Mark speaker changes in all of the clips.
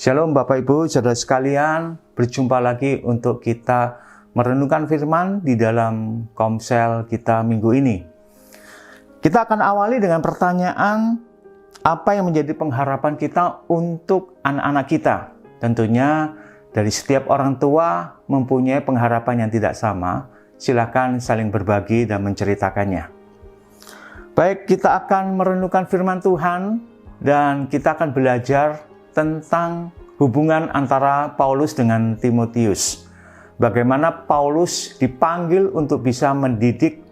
Speaker 1: Shalom Bapak Ibu, saudara sekalian, berjumpa lagi untuk kita merenungkan firman di dalam komsel kita minggu ini. Kita akan awali dengan pertanyaan, apa yang menjadi pengharapan kita untuk anak-anak kita? Tentunya dari setiap orang tua mempunyai pengharapan yang tidak sama. Silakan saling berbagi dan menceritakannya. Baik, kita akan merenungkan firman Tuhan dan kita akan belajar tentang hubungan antara Paulus dengan Timotius. Bagaimana Paulus dipanggil untuk bisa mendidik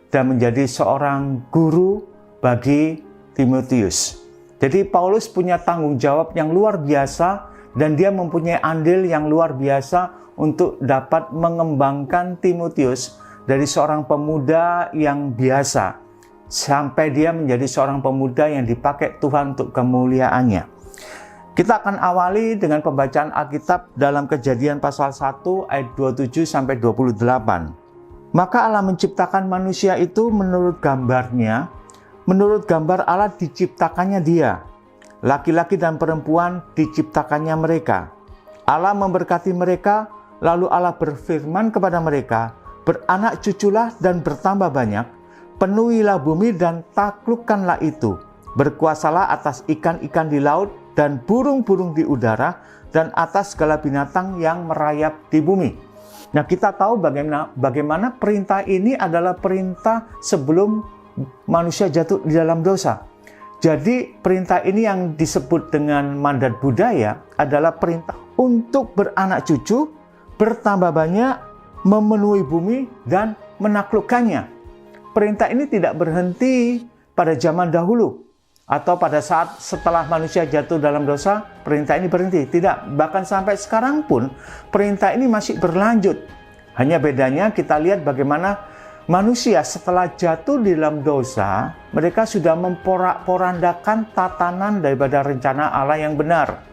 Speaker 1: dan menjadi seorang guru bagi Timotius. Jadi Paulus punya tanggung jawab yang luar biasa dan dia mempunyai andil yang luar biasa untuk dapat mengembangkan Timotius dari seorang pemuda yang biasa sampai dia menjadi seorang pemuda yang dipakai Tuhan untuk kemuliaannya. Kita akan awali dengan pembacaan Alkitab dalam Kejadian pasal 1 ayat 27 sampai 28. Maka Allah menciptakan manusia itu menurut gambarnya, menurut gambar Allah diciptakannya dia. Laki-laki dan perempuan diciptakannya mereka. Allah memberkati mereka, lalu Allah berfirman kepada mereka, beranak cuculah dan bertambah banyak, penuhilah bumi dan taklukkanlah itu. Berkuasalah atas ikan-ikan di laut dan burung-burung di udara dan atas segala binatang yang merayap di bumi. Nah, kita tahu bagaimana perintah ini adalah perintah sebelum manusia jatuh di dalam dosa. Jadi perintah ini yang disebut dengan mandat budaya adalah perintah untuk beranak cucu, bertambah banyak, memenuhi bumi dan menaklukkannya. Perintah ini tidak berhenti pada zaman dahulu atau pada saat setelah manusia jatuh dalam dosa, perintah ini berhenti. Tidak, bahkan sampai sekarang pun perintah ini masih berlanjut. Hanya bedanya kita lihat bagaimana manusia setelah jatuh di dalam dosa, mereka sudah memporak-porandakan tatanan daripada rencana Allah yang benar.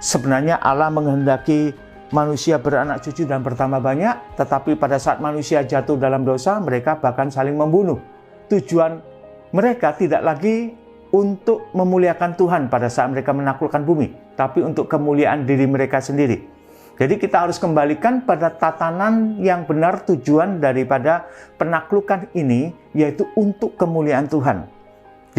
Speaker 1: Sebenarnya Allah menghendaki manusia beranak cucu dan bertambah banyak, tetapi pada saat manusia jatuh dalam dosa, mereka bahkan saling membunuh. Tujuan mereka tidak lagi untuk memuliakan Tuhan pada saat mereka menaklukkan bumi, tapi untuk kemuliaan diri mereka sendiri. Jadi kita harus kembalikan pada tatanan yang benar tujuan daripada penaklukan ini, yaitu untuk kemuliaan Tuhan.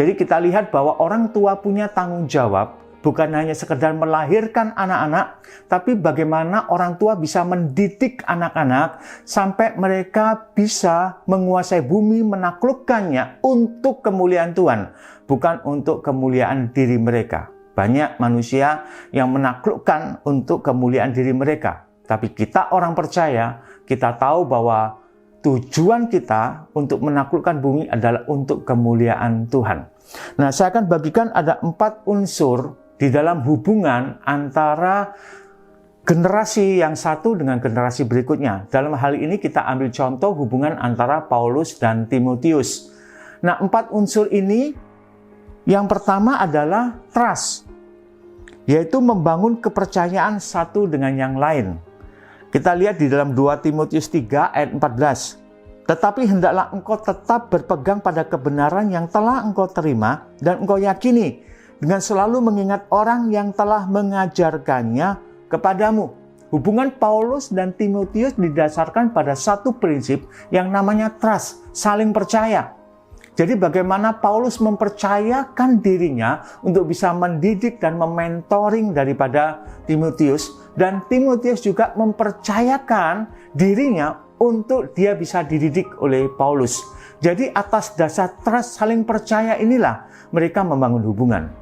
Speaker 1: Jadi kita lihat bahwa orang tua punya tanggung jawab, bukan hanya sekedar melahirkan anak-anak, tapi bagaimana orang tua bisa mendidik anak-anak sampai mereka bisa menguasai bumi, menaklukkannya untuk kemuliaan Tuhan, bukan untuk kemuliaan diri mereka. Banyak manusia yang menaklukkan untuk kemuliaan diri mereka. Tapi kita orang percaya, kita tahu bahwa tujuan kita untuk menaklukkan bumi adalah untuk kemuliaan Tuhan. Nah, saya akan bagikan ada 4 unsur di dalam hubungan antara generasi yang satu dengan generasi berikutnya. Dalam hal ini kita ambil contoh hubungan antara Paulus dan Timotius. Nah, 4 unsur ini, yang pertama adalah trust, yaitu membangun kepercayaan satu dengan yang lain. Kita lihat di dalam 2 Timotius 3 ayat 14. Tetapi hendaklah engkau tetap berpegang pada kebenaran yang telah engkau terima dan engkau yakini, dengan selalu mengingat orang yang telah mengajarkannya kepadamu. Hubungan Paulus dan Timotius didasarkan pada satu prinsip yang namanya trust, saling percaya. Jadi bagaimana Paulus mempercayakan dirinya untuk bisa mendidik dan mementoring daripada Timotius, dan Timotius juga mempercayakan dirinya untuk dia bisa dididik oleh Paulus. Jadi atas dasar trust, saling percaya inilah mereka membangun hubungan.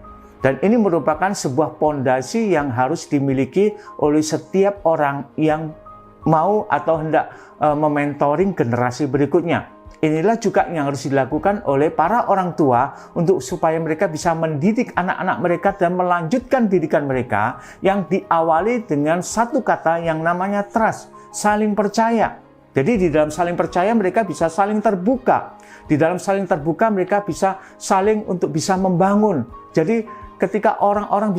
Speaker 1: Dan ini merupakan sebuah pondasi yang harus dimiliki oleh setiap orang yang mau atau hendak mementoring generasi berikutnya. Inilah juga yang harus dilakukan oleh para orang tua untuk supaya mereka bisa mendidik anak-anak mereka dan melanjutkan didikan mereka yang diawali dengan satu kata yang namanya trust, saling percaya. Jadi di dalam saling percaya mereka bisa saling terbuka. Di dalam saling terbuka mereka bisa saling untuk bisa membangun. Jadi ketika orang-orang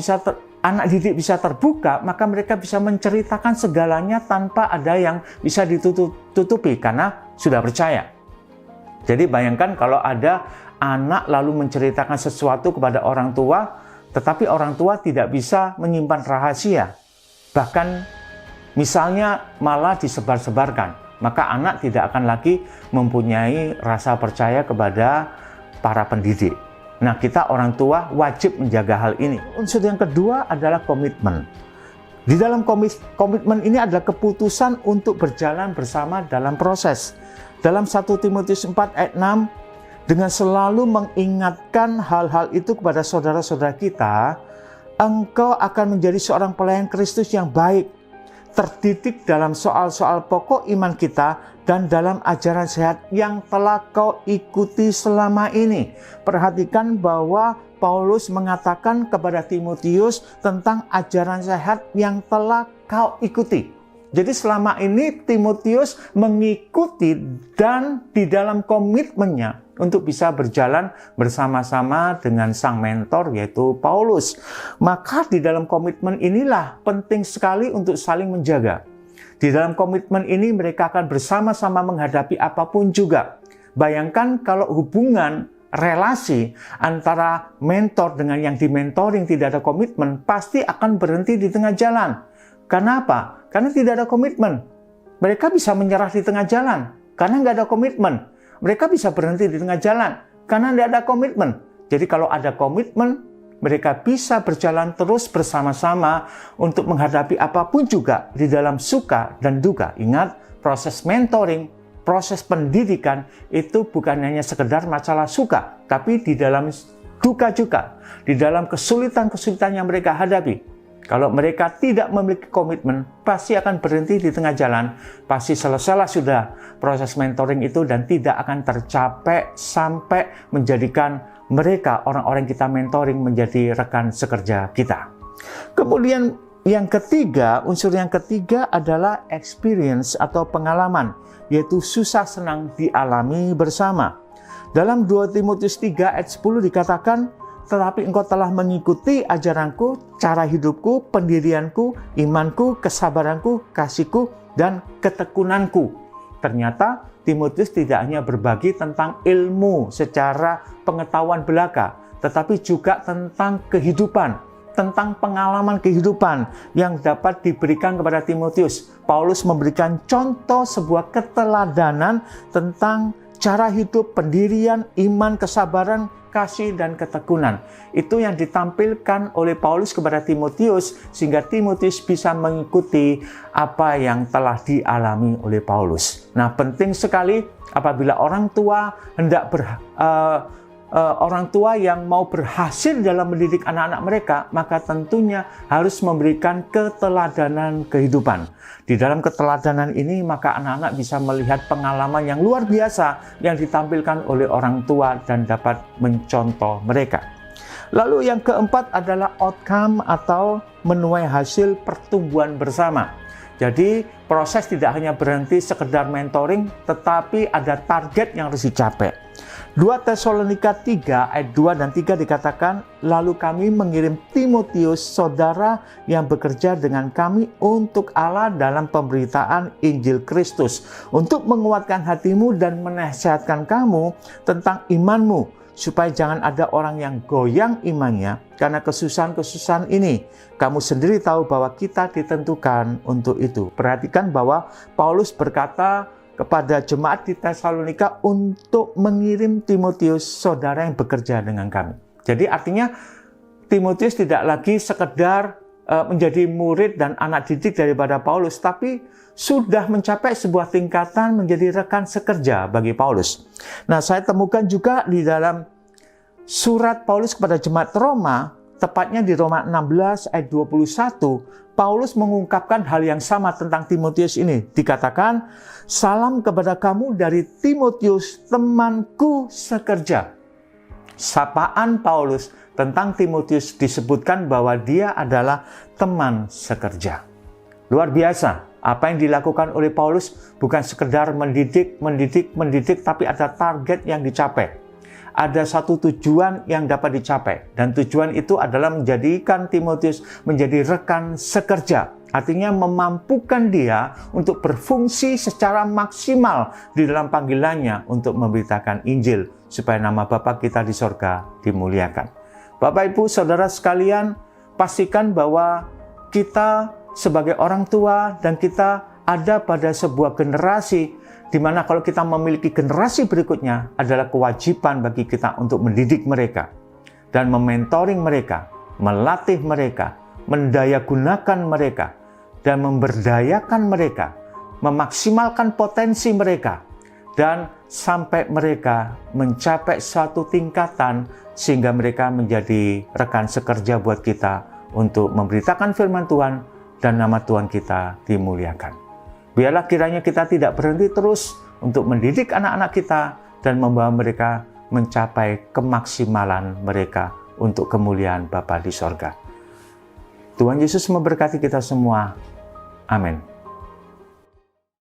Speaker 1: anak didik bisa terbuka, maka mereka bisa menceritakan segalanya tanpa ada yang bisa ditutupi karena sudah percaya. Jadi bayangkan kalau ada anak lalu menceritakan sesuatu kepada orang tua, Tetapi orang tua tidak bisa menyimpan rahasia. Bahkan misalnya malah disebar-sebarkan. Maka anak tidak akan lagi mempunyai rasa percaya kepada para pendidik. Nah, kita orang tua wajib menjaga hal ini. Unsur yang kedua adalah komitmen. Di dalam komitmen ini adalah keputusan untuk berjalan bersama dalam proses. Dalam 1 Timotius 4 ayat 6, dengan selalu mengingatkan hal-hal itu kepada saudara-saudara kita, engkau akan menjadi seorang pelayan Kristus yang baik, terdidik dalam soal-soal pokok iman kita dan dalam ajaran sehat yang telah kau ikuti selama ini. Perhatikan bahwa Paulus mengatakan kepada Timotius tentang ajaran sehat yang telah kau ikuti. Jadi selama ini Timotius mengikuti dan di dalam komitmennya untuk bisa berjalan bersama-sama dengan sang mentor yaitu Paulus. Maka di dalam komitmen inilah penting sekali untuk saling menjaga. Di dalam komitmen ini mereka akan bersama-sama menghadapi apapun juga. Bayangkan kalau hubungan relasi antara mentor dengan yang dimentoring tidak ada komitmen, pasti akan berhenti di tengah jalan. Karena apa? Karena tidak ada komitmen. Mereka bisa menyerah di tengah jalan karena nggak ada komitmen. Mereka bisa berhenti di tengah jalan karena tidak ada komitmen. Jadi kalau ada komitmen, mereka bisa berjalan terus bersama-sama untuk menghadapi apapun juga di dalam suka dan duka. Ingat, proses mentoring, proses pendidikan itu bukan hanya sekedar masalah suka, tapi di dalam duka juga, di dalam kesulitan-kesulitan yang mereka hadapi. Kalau mereka tidak memiliki komitmen, pasti akan berhenti di tengah jalan. Pasti selesailah sudah proses mentoring itu dan tidak akan tercapai sampai menjadikan mereka, orang-orang kita mentoring, menjadi rekan sekerja kita. Kemudian yang ketiga, unsur yang ketiga adalah experience atau pengalaman, yaitu susah senang dialami bersama. Dalam 2 Timotius 3 ayat 10 dikatakan, tetapi engkau telah mengikuti ajaranku, cara hidupku, pendirianku, imanku, kesabaranku, kasihku, dan ketekunanku. Ternyata Timotius tidak hanya berbagi tentang ilmu secara pengetahuan belaka, tetapi juga tentang kehidupan, tentang pengalaman kehidupan yang dapat diberikan kepada Timotius. Paulus memberikan contoh sebuah keteladanan tentang cara hidup, pendirian, iman, kesabaran, kasih, dan ketekunan. Itu yang ditampilkan oleh Paulus kepada Timotius, sehingga Timotius bisa mengikuti apa yang telah dialami oleh Paulus. Nah, penting sekali apabila orang tua orang tua yang mau berhasil dalam mendidik anak-anak mereka, maka tentunya harus memberikan keteladanan kehidupan. Di dalam keteladanan ini, maka anak-anak bisa melihat pengalaman yang luar biasa yang ditampilkan oleh orang tua dan dapat mencontoh mereka. Lalu yang keempat adalah outcome atau menuai hasil pertumbuhan bersama. Jadi proses tidak hanya berhenti sekedar mentoring, tetapi ada target yang harus dicapai. 2 Tesalonika 3 ayat 2 dan 3 dikatakan, lalu kami mengirim Timotius, saudara yang bekerja dengan kami untuk Allah dalam pemberitaan Injil Kristus, untuk menguatkan hatimu dan menasihatkan kamu tentang imanmu, supaya jangan ada orang yang goyang imannya karena kesusahan-kesusahan ini. Kamu sendiri tahu bahwa kita ditentukan untuk itu. Perhatikan bahwa Paulus berkata kepada jemaat di Tesalonika untuk mengirim Timotius, saudara yang bekerja dengan kami. Jadi artinya Timotius tidak lagi sekedar menjadi murid dan anak didik daripada Paulus, tapi sudah mencapai sebuah tingkatan menjadi rekan sekerja bagi Paulus. Nah, saya temukan juga di dalam surat Paulus kepada jemaat Roma, tepatnya di Roma 16 ayat 21, Paulus mengungkapkan hal yang sama tentang Timotius ini. Dikatakan, salam kepada kamu dari Timotius, temanku sekerja. Sapaan Paulus tentang Timotius disebutkan bahwa dia adalah teman sekerja. Luar biasa. Apa yang dilakukan oleh Paulus bukan sekedar mendidik, tapi ada target yang dicapai. Ada satu tujuan yang dapat dicapai, dan tujuan itu adalah menjadikan Timotius menjadi rekan sekerja. Artinya memampukan dia untuk berfungsi secara maksimal di dalam panggilannya untuk memberitakan Injil, supaya nama Bapa kita di sorga dimuliakan. Bapak, Ibu, Saudara sekalian, pastikan bahwa kita sebagai orang tua dan kita ada pada sebuah generasi di mana kalau kita memiliki generasi berikutnya adalah kewajiban bagi kita untuk mendidik mereka dan mementoring mereka, melatih mereka, mendayagunakan mereka, dan memberdayakan mereka, memaksimalkan potensi mereka, dan sampai mereka mencapai suatu tingkatan sehingga mereka menjadi rekan sekerja buat kita untuk memberitakan firman Tuhan dan nama Tuhan kita dimuliakan. Biarlah kiranya kita tidak berhenti terus untuk mendidik anak-anak kita dan membawa mereka mencapai kemaksimalan mereka untuk kemuliaan Bapa di sorga. Tuhan Yesus memberkati kita semua. Amin.